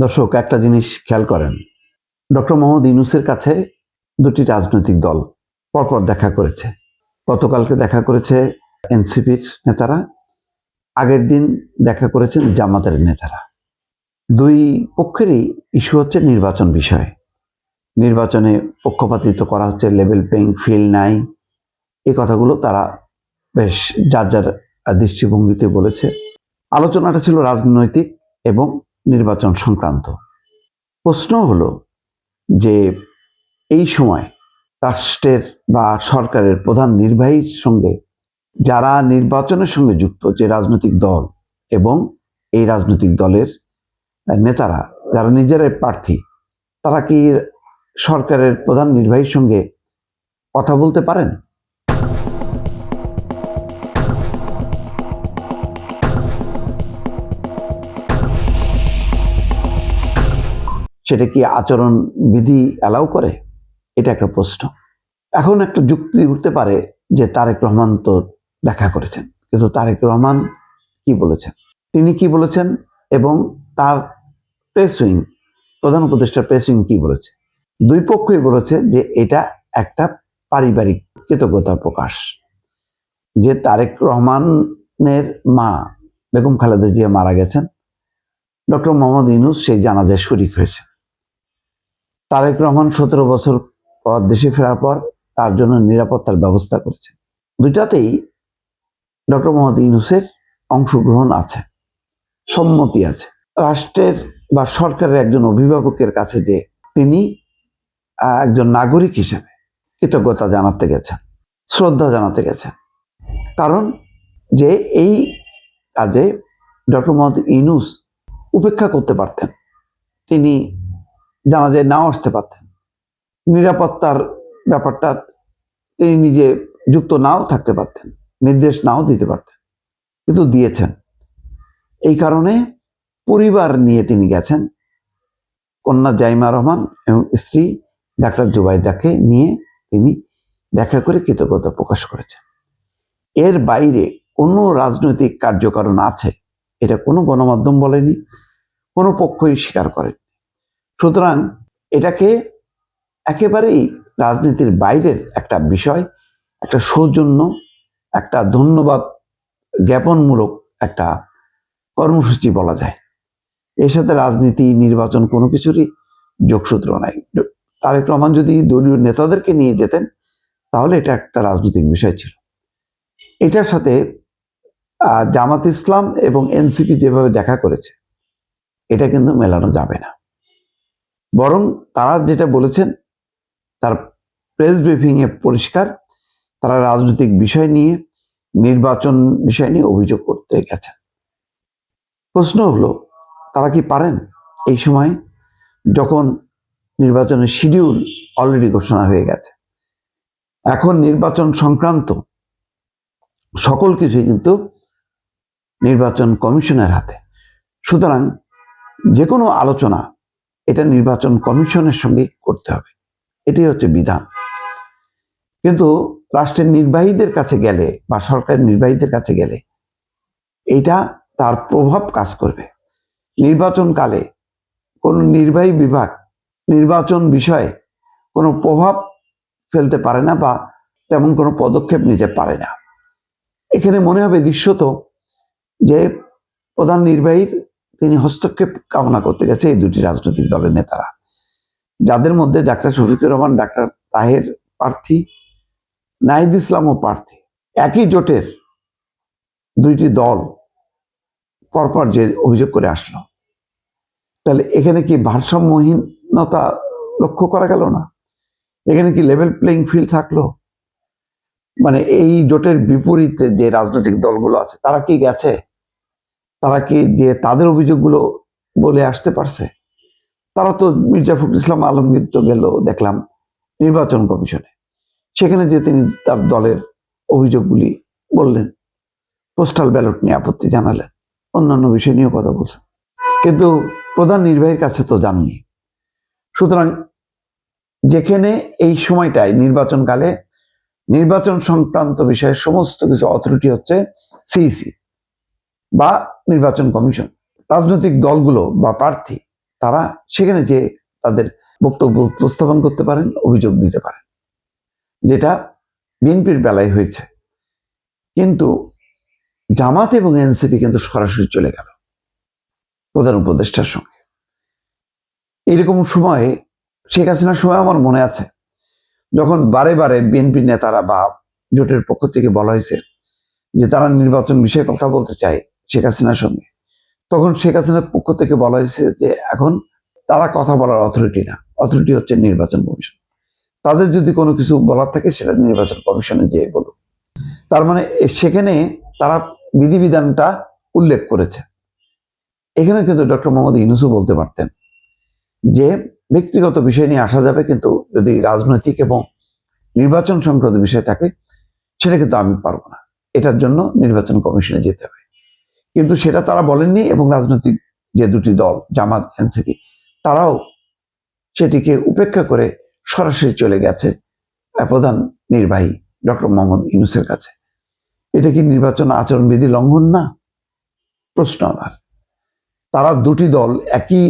দর্শক, একটা জিনিস খেয়াল করেন। ডক্টর মোহাম্মদ ইউনূসের কাছে দুটি রাজনৈতিক দল পরপর দেখা করেছে। গতকালকে দেখা করেছে এনসিপির নেতারা, আগের দিন দেখা করেছেন জামাতের নেতারা। দুই পক্ষেরই ইস্যু হচ্ছে নির্বাচন বিষয়ে। নির্বাচনে পক্ষপাতিত্ব করা হচ্ছে, লেভেল প্লেইং ফিল্ড নাই, এই কথাগুলো তারা বেশ যার যার দৃষ্টিভঙ্গিতে বলেছে। আলোচনাটা ছিল রাজনৈতিক এবং নির্বাচন সংক্রান্ত। প্রশ্ন হলো যে এই সময় রাষ্ট্রের বা সরকারের প্রধান নির্বাহীর সঙ্গে যারা নির্বাচনের সঙ্গে যুক্ত, যে রাজনৈতিক দল এবং এই রাজনৈতিক দলের নেতারা যারা নিজেরাই প্রার্থী, তারা কি সরকারের প্রধান নির্বাহীর সঙ্গে কথা বলতে পারেন? সেটা কি আচরণ বিধি অ্যালাউ করে? এটা একটা প্রশ্ন। এখন একটা যুক্তি উঠতে পারে যে তারেক রহমান তো দেখা করেছেন, কিন্তু তারেক রহমান কি বলেছেন, তিনি কি বলেছেন এবং তার প্রেস উইং, প্রধান উপদেষ্টার প্রেস উইং কি বলেছে? দুই পক্ষই বলেছে যে এটা একটা পারিবারিক কৃতজ্ঞতার প্রকাশ, যে তারেক রহমানের মা বেগম খালেদা জিয়া মারা গেছেন, ডক্টর মোহাম্মদ ইউনূস সেই জানাজায় শরীক হয়েছে। তারেক রহমান 17 বছর পর দেশে ফেরার পর তার জন্য নিরাপত্তার ব্যবস্থা করেছে। দুইটাতেই ডক্টর মোহাম্মদ ইউনূসের অংশগ্রহণ আছে, সম্মতি আছে। রাষ্ট্রের বা সরকারের একজন অভিভাবকের কাছে যে তিনি একজন নাগরিক হিসেবে কৃতজ্ঞতা জানাতে গেছেন, শ্রদ্ধা জানাতে গেছেন। কারণ যে এই কাজে ডক্টর মোহাম্মদ ইউনূস উপেক্ষা করতে পারতেন, তিনি জানাজায় নাও আসতে পারতেন, নিরাপত্তার ব্যাপারটা তিনি নিজে যুক্ত নাও থাকতে পারতেন, নির্দেশ নাও দিতে পারতেন, কিন্তু দিয়েছেন। এই কারণে পরিবার নিয়ে তিনি গেছেন, কন্যা জাইমা রহমান এবং স্ত্রী ডাক্তার জুবাইদাকে নিয়ে তিনি দেখা করে কৃতজ্ঞতা প্রকাশ করেছেন। এর বাইরে কোনো রাজনৈতিক কার্যকারণ আছে এটা কোনো গণমাধ্যম বলেনি, কোনো পক্ষই স্বীকার করেনি। সুতরাং এটাকে একেবারেই রাজনীতির বাইরের একটা বিষয়, একটা সৌজন্য, একটা ধন্যবাদ জ্ঞাপনমূলক একটা কর্মসূচি বলা যায়। এর সাথে রাজনীতি, নির্বাচন কোনো কিছুরই যোগসূত্র নাই। তারেক রহমান যদি দলীয় নেতাদেরকে নিয়ে যেতেন তাহলে এটা একটা রাজনৈতিক বিষয় ছিল। এটার সাথে জামাত ইসলাম এবং এনসিপি যেভাবে দেখা করেছে এটা কিন্তু মেলানো যাবে না। বরং তারা যেটা বলেছেন, তার প্রেস ব্রিফিংয়ে পরিষ্কার, তারা রাজনৈতিক বিষয় নিয়ে, নির্বাচন বিষয় নিয়ে অভিযোগ করতে গেছেন। প্রশ্ন হলো তারা কি পারেন এই সময়, যখন নির্বাচনের শিডিউল অলরেডি ঘোষণা হয়ে গেছে, এখন নির্বাচন সংক্রান্ত সকল কিছুই কিন্তু নির্বাচন কমিশনের হাতে। সুতরাং যে কোনো আলোচনা এটা নির্বাচন কমিশনের সঙ্গে করতে হবে, এটি হচ্ছে বিধান। কিন্তু রাষ্ট্রের নির্বাহীদের কাছে গেলে বা সরকারের নির্বাহীদের কাছে গেলে এটা তার প্রভাব কাজ করবে। নির্বাচনকালে কোনো নির্বাহী বিভাগ নির্বাচন বিষয়ে কোনো প্রভাব ফেলতে পারে না বা তেমন কোনো পদক্ষেপ নিতে পারে না। এখানে মনে হবে দৃশ্যত যে প্রধান নির্বাহীর তিনি হস্তক্ষেপ কামনা করতে গেছে এই দুটি রাজনৈতিক দলের নেতারা, যাদের মধ্যে ডাক্তার শফিকুর রহমান, ডাক্তার তাহের প্রার্থী, নাহিদ ইসলামও প্রার্থী। একই জোটের দুইটি দল পরপর যে অভিযোগ করে আসলো, তাহলে এখানে কি ভারসাম্যহীনতা লক্ষ্য করা গেল না? এখানে কি লেভেল প্লেইং ফিল্ড থাকলো? মানে এই জোটের বিপরীতে যে রাজনৈতিক দলগুলো আছে তারা কি গেছে, তারা কি যে তাদের অভিযোগগুলো বলে আসতে পারছে? তারা তো মির্জা ফখরুল ইসলাম আলমগীর তো গেল দেখলাম নির্বাচন কমিশনে, সেখানে যে তিনি তার দলের অভিযোগগুলি বললেন, পোস্টাল ব্যালট নিয়ে আপত্তি জানালেন, অন্যান্য বিষয় নিয়েও কথা বলছেন, কিন্তু প্রধান নির্বাহীর কাছে তো যাননি। সুতরাং যেখানে এই সময়টায় নির্বাচনকালে নির্বাচন সংক্রান্ত বিষয়ে সমস্ত কিছু অথরিটি হচ্ছে সিইসি বা নির্বাচন কমিশন, রাজনৈতিক দলগুলো বা প্রার্থী তারা সেখানে যে তাদের বক্তব্য উপস্থাপন করতে পারেন, অভিযোগ দিতে পারেন, যেটা বিএনপির বেলায় হয়েছে। কিন্তু জামাত এবং এনসিপি কিন্তু সরাসরি চলে গেল প্রধান উপদেষ্টার সঙ্গে। এইরকম সময়ে শেখ হাসিনার সময় আমার মনে আছে, যখন বারে বারে বিএনপি নেতারা বা জোটের পক্ষ থেকে বলা হয়েছে যে তারা নির্বাচন বিষয়ে কথা বলতে চায় শেখ হাসিনার সঙ্গে, তখন শেখ হাসিনার পক্ষ থেকে বলা হয়েছে যে এখন তারা কথা বলার অথরিটি না, অথরিটি হচ্ছে নির্বাচন কমিশন। তাদের যদি কোনো কিছু বলার থাকে সেটা নির্বাচন কমিশনে যেয়ে বলুক। তার মানে সেখানে তারা বিধিবিধানটা উল্লেখ করেছে। এখানে কিন্তু ডক্টর মোহাম্মদ ইউনূসও বলতে পারতেন যে ব্যক্তিগত বিষয় নিয়ে আসা যাবে, কিন্তু যদি রাজনৈতিক এবং নির্বাচন সংক্রান্ত বিষয় থাকে সেটা কিন্তু আমি পারবো না, এটার জন্য নির্বাচন কমিশনে যেতে হবে। কিন্তু সেটা তারা বলেননি, এবং রাজনৈতিক যে দুটি দল জামাত এনসিপি তারাও সেটিকে উপেক্ষা করে সরাসরি চলে গেছে প্রধান নির্বাহী ডক্টর মোহাম্মদ ইউনূসের কাছে। এটা কি নির্বাচন আচরণবিধি লঙ্ঘন না? প্রশ্ন আমার। তারা দুটি দল, একই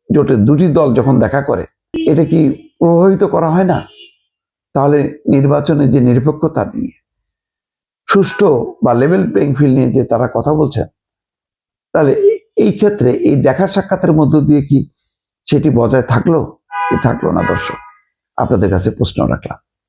জোটের দুটি দল যখন দেখা করে, এটা কি প্রভাবিত করা হয় না? তাহলে নির্বাচনে যে নিরপেক্ষতা নিয়ে, সুষ্ঠু বা লেভেল প্লেইং ফিল্ড নিয়ে যে তারা কথা বলছেন, তাহলে এই ক্ষেত্রে এই দেখা সাক্ষাতের মধ্য দিয়ে কি সেটি বজায় থাকলো কি থাকলো না? দর্শক, আপনাদের কাছে প্রশ্ন রাখলাম।